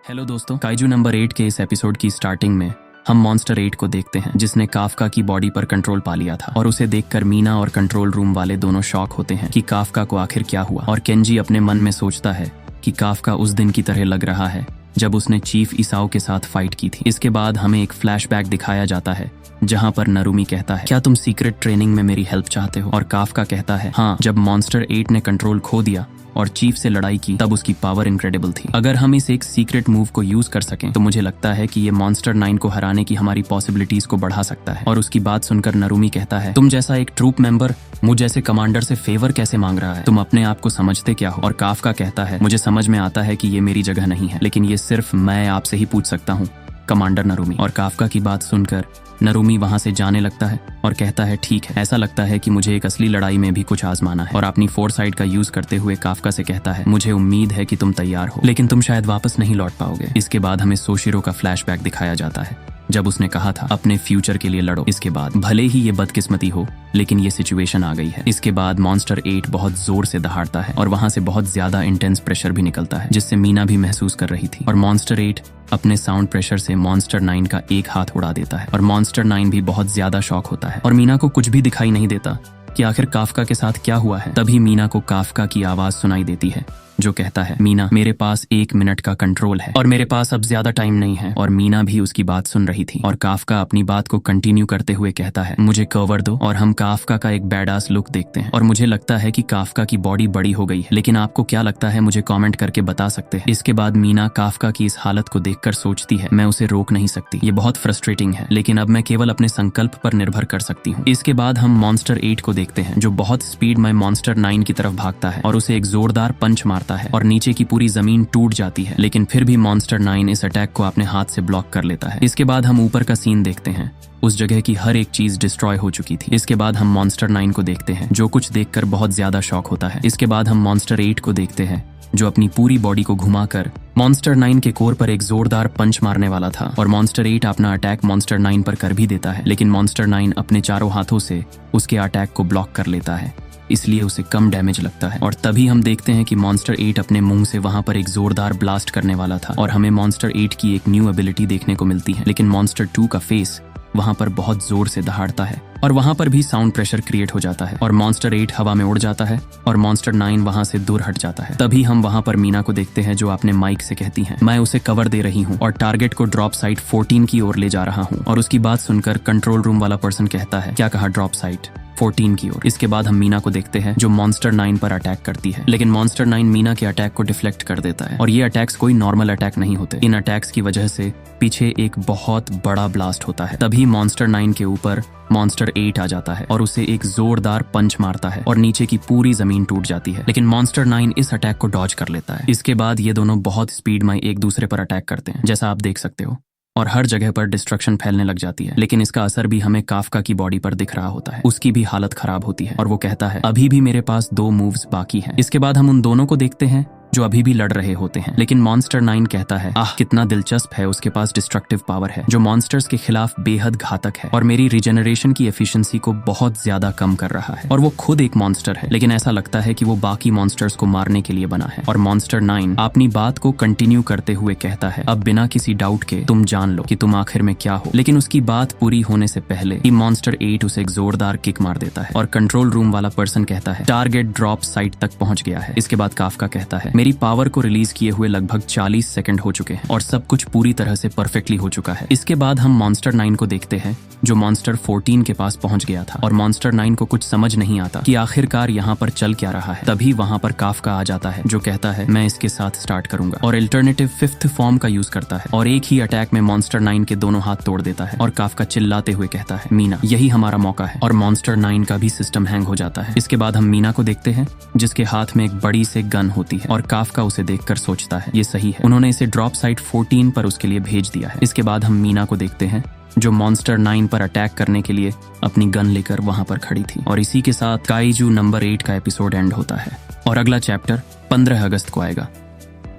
Hello दोस्तों, kaiju number 8 के इस एपिसोड की स्टार्टिंग में हम मॉन्स्टर 8 को देखते हैं जिसने काफका की बॉडी पर कंट्रोल पा लिया था। और उसे देखकर मीना और कंट्रोल रूम वाले दोनों शॉक होते हैं कि काफका को आखिर क्या हुआ। और केंजी अपने मन में सोचता है कि काफका उस दिन की तरह लग रहा है जब उसने चीफ इसाओ के साथ फाइट की थी। इसके बाद हमें एक फ्लैशबैक दिखाया जाता है जहां पर नरुमी कहता है, क्या तुम सीक्रेट ट्रेनिंग में मेरी हेल्प चाहते हो? और काफका कहता है, हाँ, जब मॉन्स्टर 8 ने कंट्रोल खो दिया और चीफ से लड़ाई की तब उसकी पावर इनक्रेडिबल थी। अगर हम इस एक सीक्रेट मूव को यूज कर सकें तो मुझे लगता है कि ये मॉन्स्टर 9 को हराने की हमारी पॉसिबिलिटीज को बढ़ा सकता है। और उसकी बात सुनकर नरुमी कहता है, तुम जैसा एक ट्रूप मेंबर मुझ जैसे कमांडर से फेवर कैसे मांग रहा है? तुम अपने आप को समझते क्या हो? और काफका कहता है, मुझे समझ में आता है कि ये मेरी जगह नहीं है, लेकिन ये सिर्फ मैं आपसे ही पूछ सकता हूँ, कमांडर नरुमी। और काफका की बात सुनकर नरुमी वहां से जाने लगता है और कहता है, ठीक है, ऐसा लगता है कि मुझे एक असली लड़ाई में भी कुछ आजमाना है। और अपनी फोरसाइट का यूज करते हुए काफका से कहता है, मुझे उम्मीद है कि तुम तैयार हो, लेकिन तुम शायद वापस नहीं लौट पाओगे। इसके बाद हमें सोशिरो का फ्लैशबैक दिखाया जाता है जब उसने कहा था, अपने फ्यूचर के लिए लड़ो। इसके बाद भले ही ये बदकिस्मती हो, लेकिन ये सिचुएशन आ गई है। इसके बाद मॉन्स्टर 8 बहुत जोर से दहाड़ता है और वहां से बहुत ज्यादा इंटेंस प्रेशर भी निकलता है जिससे मीना भी महसूस कर रही थी। और मॉन्स्टर 8 अपने साउंड प्रेशर से मॉन्स्टर 9 का एक हाथ उड़ा देता है और मॉन्स्टर 9 भी बहुत ज्यादा शॉक होता है। और मीना को कुछ भी दिखाई नहीं देता कि आखिर काफका के साथ क्या हुआ है। तभी मीना को काफका की आवाज सुनाई देती है जो कहता है, मीना, मेरे पास 1 मिनट का कंट्रोल है और मेरे पास अब ज्यादा टाइम नहीं है। और मीना भी उसकी बात सुन रही थी। और काफका अपनी बात को कंटिन्यू करते हुए कहता है, मुझे कवर दो और हम काफका का एक बैडास लुक देखते हैं। और मुझे लगता है कि काफका की बॉडी बड़ी हो गई है, लेकिन आपको क्या लगता है मुझे कमेंट करके बता सकते हैं। इसके बाद मीना काफका की इस हालत को देखकर सोचती है, मैं उसे रोक नहीं सकती, ये बहुत फ्रस्ट्रेटिंग है, लेकिन अब मैं केवल अपने संकल्प पर निर्भर कर सकती हूँ। इसके बाद हम मॉन्स्टर 8 को देखते हैं जो बहुत स्पीड में मॉन्स्टर 9 की तरफ भागता है और उसे एक जोरदार पंच मारता है और नीचे की पूरी जमीन टूट जाती है, लेकिन फिर भी मॉन्स्टर 9 इस अटैक को अपने हाथ से ब्लॉक कर लेता है। इसके बाद हम ऊपर का सीन देखते हैं, उस जगह की हर एक चीज डिस्ट्रॉय हो चुकी थी। इसके बाद हम मॉन्स्टर 9 को देखते हैं जो कुछ देखकर बहुत ज्यादा शॉक होता है। इसके बाद हम मॉन्स्टर 8 को देखते हैं जो अपनी पूरी बॉडी को घुमाकर मॉन्स्टर 9 के कोर पर एक जोरदार पंच मारने वाला था। और मॉन्स्टर 8 अपना अटैक मॉन्स्टर 9 पर कर भी देता है, लेकिन मॉन्स्टर 9 अपने चारों हाथों से उसके अटैक को ब्लॉक कर लेता है, इसलिए उसे कम डैमेज लगता है। और तभी हम देखते हैं कि मॉन्स्टर 8 अपने मुंह से वहां पर एक जोरदार ब्लास्ट करने वाला था और हमें मॉन्स्टर 8 की एक न्यू एबिलिटी देखने को मिलती है। लेकिन मॉन्स्टर 2 का फेस वहां पर बहुत जोर से दहाड़ता है और वहां पर भी साउंड प्रेशर क्रिएट हो जाता है और मॉन्स्टर 8 हवा में उड़ जाता है और मॉन्स्टर 9 वहां से दूर हट जाता है। तभी हम वहां पर मीना को देखते हैं जो अपने माइक से कहती हैं, मैं उसे कवर दे रही हूँ और टारगेट को ड्रॉप साइट 14 की ओर ले जा रहा हूँ। और उसकी बात सुनकर कंट्रोल रूम वाला पर्सन कहता है, क्या कहा? ड्रॉप साइट 14 की ओर। इसके बाद हम मीना को देखते हैं जो मॉन्स्टर 9 पर अटैक करती है, लेकिन मॉन्स्टर 9 मीना के अटैक को डिफ्लेक्ट कर देता है। और ये अटैक्स कोई नॉर्मल अटैक नहीं होते, इन अटैक्स की वजह से पीछे एक बहुत बड़ा ब्लास्ट होता है। तभी मॉन्स्टर 9 के ऊपर मॉन्स्टर 8 आ जाता है और उसे एक जोरदार पंच मारता है और नीचे की पूरी जमीन टूट जाती है, लेकिन मॉन्स्टर 9 इस अटैक को डॉज कर लेता है। इसके बाद ये दोनों बहुत स्पीड में एक दूसरे पर अटैक करते हैं जैसा आप देख सकते हो, और हर जगह पर डिस्ट्रक्शन फैलने लग जाती है। लेकिन इसका असर भी हमें काफका की बॉडी पर दिख रहा होता है, उसकी भी हालत खराब होती है और वो कहता है, अभी भी मेरे पास 2 मूव्स बाकी हैं। इसके बाद हम उन दोनों को देखते हैं जो अभी भी लड़ रहे होते हैं, लेकिन मॉन्स्टर 9 कहता है, आह, कितना दिलचस्प है, उसके पास डिस्ट्रक्टिव पावर है जो मॉन्स्टर्स के खिलाफ बेहद घातक है और मेरी रिजेनरेशन की एफिशिएंसी को बहुत ज्यादा कम कर रहा है। और वो खुद एक मॉन्स्टर है, लेकिन ऐसा लगता है कि वो बाकी मॉन्स्टर्स को मारने के लिए बना है। और मॉन्स्टर 9 अपनी बात को कंटिन्यू करते हुए कहता है, अब बिना किसी डाउट के तुम जान लो कि तुम आखिर में क्या हो। लेकिन उसकी बात पूरी होने से पहले ही मॉन्स्टर 8 उसे एक जोरदार किक मार देता है और कंट्रोल रूम वाला पर्सन कहता है, टारगेट ड्रॉप साइट तक पहुंच गया है। इसके बाद काफका कहता है, मेरी पावर को रिलीज किए हुए लगभग 40 सेकंड हो चुके हैं और सब कुछ पूरी तरह से परफेक्टली हो चुका है। इसके बाद हम मॉन्स्टर 9 को देखते हैं जो मॉन्स्टर 14 के पास पहुंच गया था और मॉन्स्टर 9 को कुछ समझ नहीं आता कि आखिरकार यहाँ पर चल क्या रहा है। तभी वहां पर काफका आ जाता है जो कहता है, मैं इसके साथ स्टार्ट करूंगा और अल्टरनेटिव 5th फॉर्म का यूज करता है और एक ही अटैक में मॉन्स्टर 9 के दोनों हाथ तोड़ देता है। और काफका चिल्लाते हुए कहता है, मीना, यही हमारा मौका है। और मॉन्स्टर 9 का भी सिस्टम हैंग हो जाता है। इसके बाद हम मीना को देखते हैं जिसके हाथ में एक बड़ी से गन होती है और काफका उसे देखकर सोचता है, ये सही है, उन्होंने इसे ड्रॉप साइट 14 पर उसके लिए भेज दिया है। इसके बाद हम मीना को देखते हैं जो मॉन्स्टर 9 पर अटैक करने के लिए अपनी गन लेकर वहां पर खड़ी थी। और इसी के साथ काइजू नंबर 8 का एपिसोड एंड होता है और अगला चैप्टर 15 अगस्त को आएगा।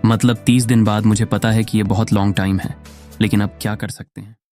मतलब 30 दिन बाद। मुझे पता है कि ये बहुत लॉन्ग टाइम है, लेकिन अब क्या कर सकते हैं।